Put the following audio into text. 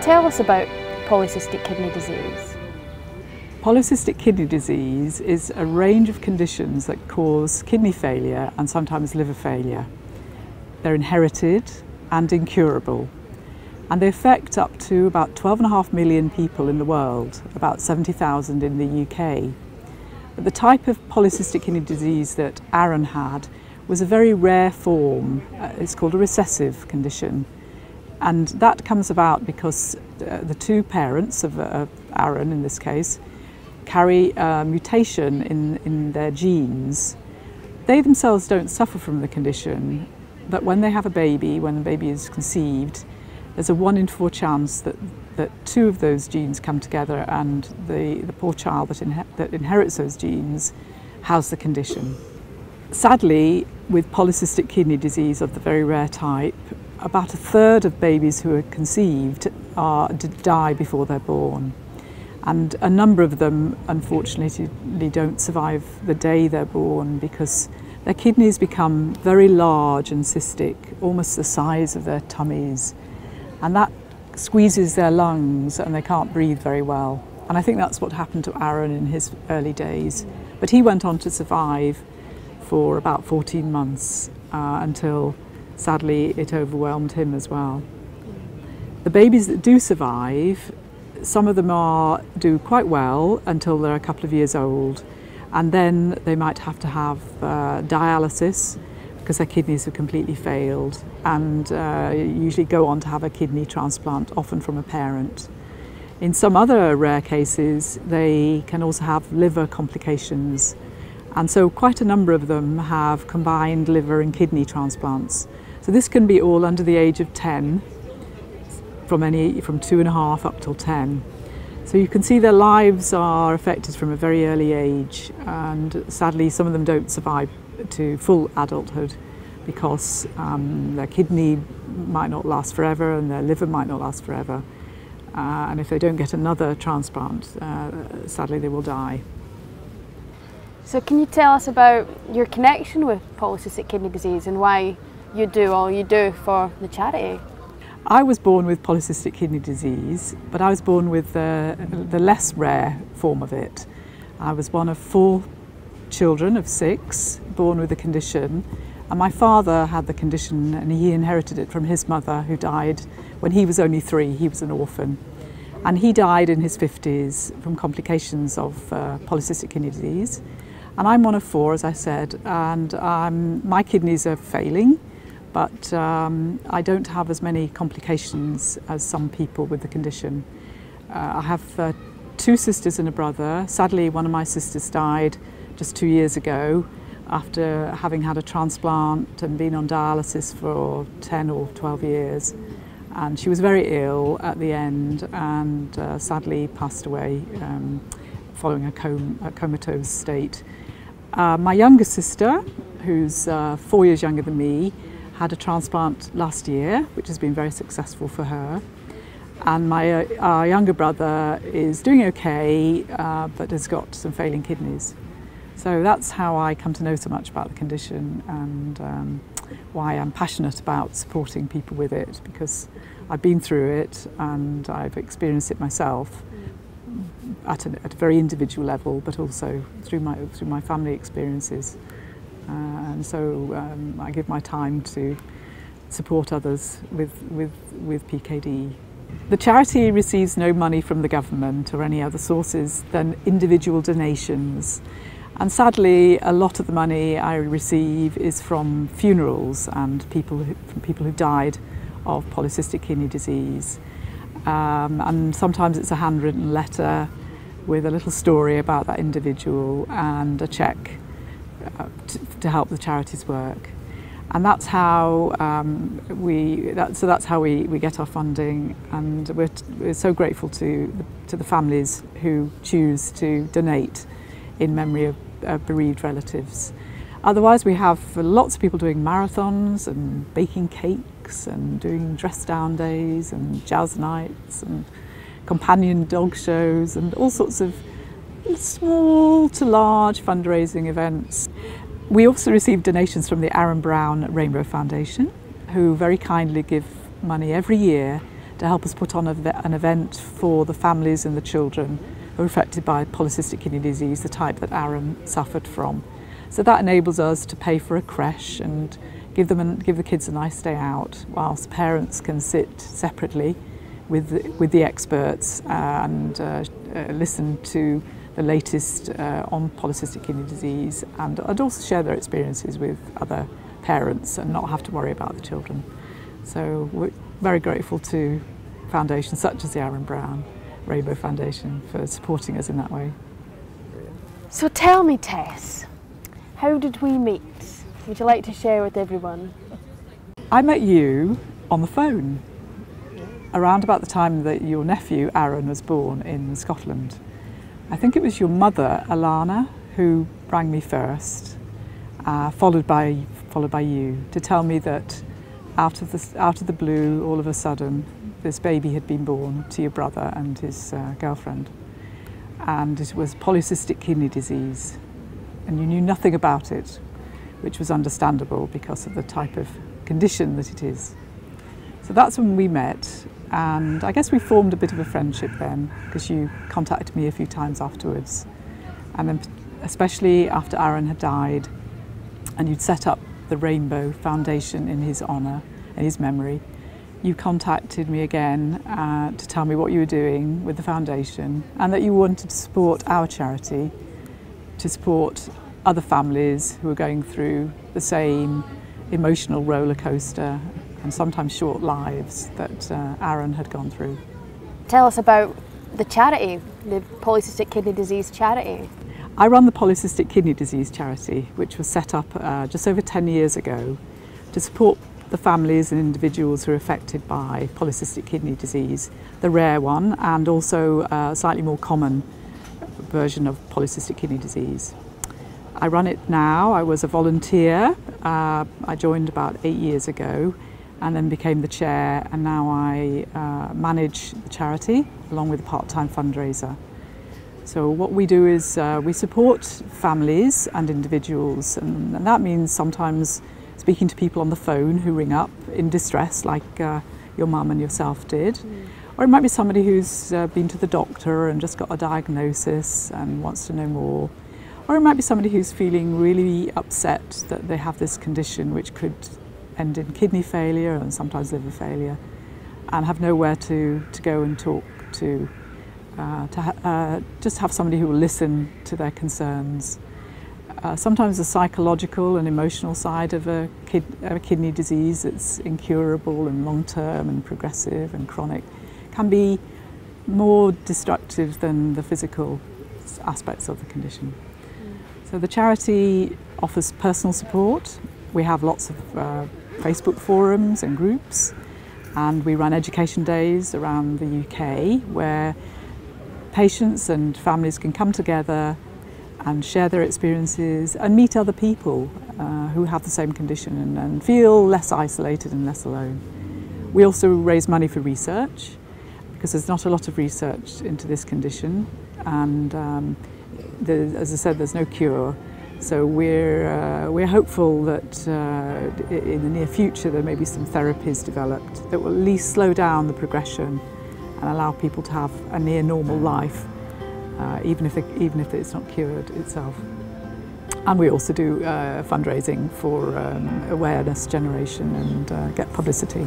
Tell us about polycystic kidney disease. Polycystic kidney disease is a range of conditions that cause kidney failure and sometimes liver failure. They're inherited and incurable, and they affect up to about 12.5 million people in the world, about 70,000 in the UK. But the type of polycystic kidney disease that Aaron had was a very rare form. It's called a recessive condition. And that comes about because the two parents of Aaron, in this case, carry a mutation in their genes. They themselves don't suffer from the condition, but when they have a baby, when the baby is conceived, there's a 1 in 4 chance that two of those genes come together and the poor child that inherits those genes has the condition. Sadly, with polycystic kidney disease of the very rare type, about 1/3 of babies who are conceived die before they're born. And a number of them, unfortunately, don't survive the day they're born because their kidneys become very large and cystic, almost the size of their tummies. And that squeezes their lungs and they can't breathe very well. And I think that's what happened to Aaron in his early days. But he went on to survive for about 14 months until sadly it overwhelmed him as well. The babies that do survive, some of them do quite well until they're a couple of years old, and then they might have to have dialysis because their kidneys have completely failed, and usually go on to have a kidney transplant, often from a parent. In some other rare cases, they can also have liver complications, and so quite a number of them have combined liver and kidney transplants. So this can be all under the age of 10, from 2.5 up till 10. So you can see their lives are affected from a very early age, and sadly some of them don't survive to full adulthood because their kidney might not last forever and their liver might not last forever. And if they don't get another transplant, sadly they will die. So can you tell us about your connection with polycystic kidney disease and why you do all you do for the charity? I was born with polycystic kidney disease, but I was born with the less rare form of it. I was one of 4 children of 6 born with the condition, and my father had the condition and he inherited it from his mother, who died when he was only 3. He was an orphan, and he died in his 50s from complications of polycystic kidney disease. And I'm one of 4, as I said, and my kidneys are failing, but I don't have as many complications as some people with the condition. I have 2 sisters and a brother. Sadly, one of my sisters died just 2 years ago after having had a transplant and been on dialysis for 10 or 12 years. And she was very ill at the end and sadly passed away following a comatose state. My younger sister, who's 4 years younger than me, had a transplant last year, which has been very successful for her. And our younger brother is doing okay, but has got some failing kidneys. So that's how I come to know so much about the condition and why I'm passionate about supporting people with it, because I've been through it and I've experienced it myself at a very individual level, but also through my family experiences. And so I give my time to support others with PKD. The charity receives no money from the government or any other sources than individual donations. And sadly, a lot of the money I receive is from funerals and from people who died of polycystic kidney disease. And sometimes it's a handwritten letter with a little story about that individual and a cheque to help the charity's work. And that's how that's how we get our funding, and we're so grateful to the families who choose to donate in memory of bereaved relatives. Otherwise, we have lots of people doing marathons and baking cakes and doing dress down days and jazz nights and companion dog shows and all sorts of small to large fundraising events. We also receive donations from the Aaron Brown Rainbow Foundation, who very kindly give money every year to help us put on an event for the families and the children who are affected by polycystic kidney disease, the type that Aaron suffered from. So that enables us to pay for a creche and give the kids a nice day out, whilst parents can sit separately with the experts and listen to the latest on polycystic kidney disease, and also share their experiences with other parents and not have to worry about the children. So we're very grateful to foundations such as the Aaron Brown Rainbow Foundation for supporting us in that way. So tell me, Tess, how did we meet? Would you like to share with everyone? I met you on the phone around about the time that your nephew Aaron was born in Scotland. I think it was your mother Alana who rang me first, followed by you, to tell me that out of the blue, all of a sudden, this baby had been born to your brother and his girlfriend, and it was polycystic kidney disease, and you knew nothing about it, which was understandable because of the type of condition that it is. So that's when we met, and I guess we formed a bit of a friendship then, because you contacted me a few times afterwards, and then especially after Aaron had died and you'd set up the Rainbow Foundation in his honour and his memory. You contacted me again to tell me what you were doing with the foundation, and that you wanted to support our charity, to support other families who are going through the same emotional roller coaster and sometimes short lives that Aaron had gone through. Tell us about the charity, the Polycystic Kidney Disease Charity. I run the Polycystic Kidney Disease Charity, which was set up just over 10 years ago to support the families and individuals who are affected by polycystic kidney disease, the rare one and also a slightly more common version of polycystic kidney disease. I run it now. I was a volunteer. I joined about 8 years ago and then became the chair, and now I manage the charity along with a part-time fundraiser. So what we do is we support families and individuals, and that means sometimes speaking to people on the phone who ring up in distress, like your mum and yourself did. Or it might be somebody who's been to the doctor and just got a diagnosis and wants to know more. Or it might be somebody who's feeling really upset that they have this condition which could end in kidney failure and sometimes liver failure, and have nowhere to go and talk to just have somebody who will listen to their concerns. Sometimes the psychological and emotional side of a kidney disease that's incurable and long-term and progressive and chronic can be more destructive than the physical aspects of the condition. So the charity offers personal support. We have lots of Facebook forums and groups, and we run education days around the UK where patients and families can come together and share their experiences and meet other people who have the same condition and feel less isolated and less alone. We also raise money for research, because there's not a lot of research into this condition, and as I said, there's no cure. So we're hopeful that in the near future there may be some therapies developed that will at least slow down the progression and allow people to have a near normal life, even if it's not cured itself. And we also do fundraising for awareness generation and get publicity.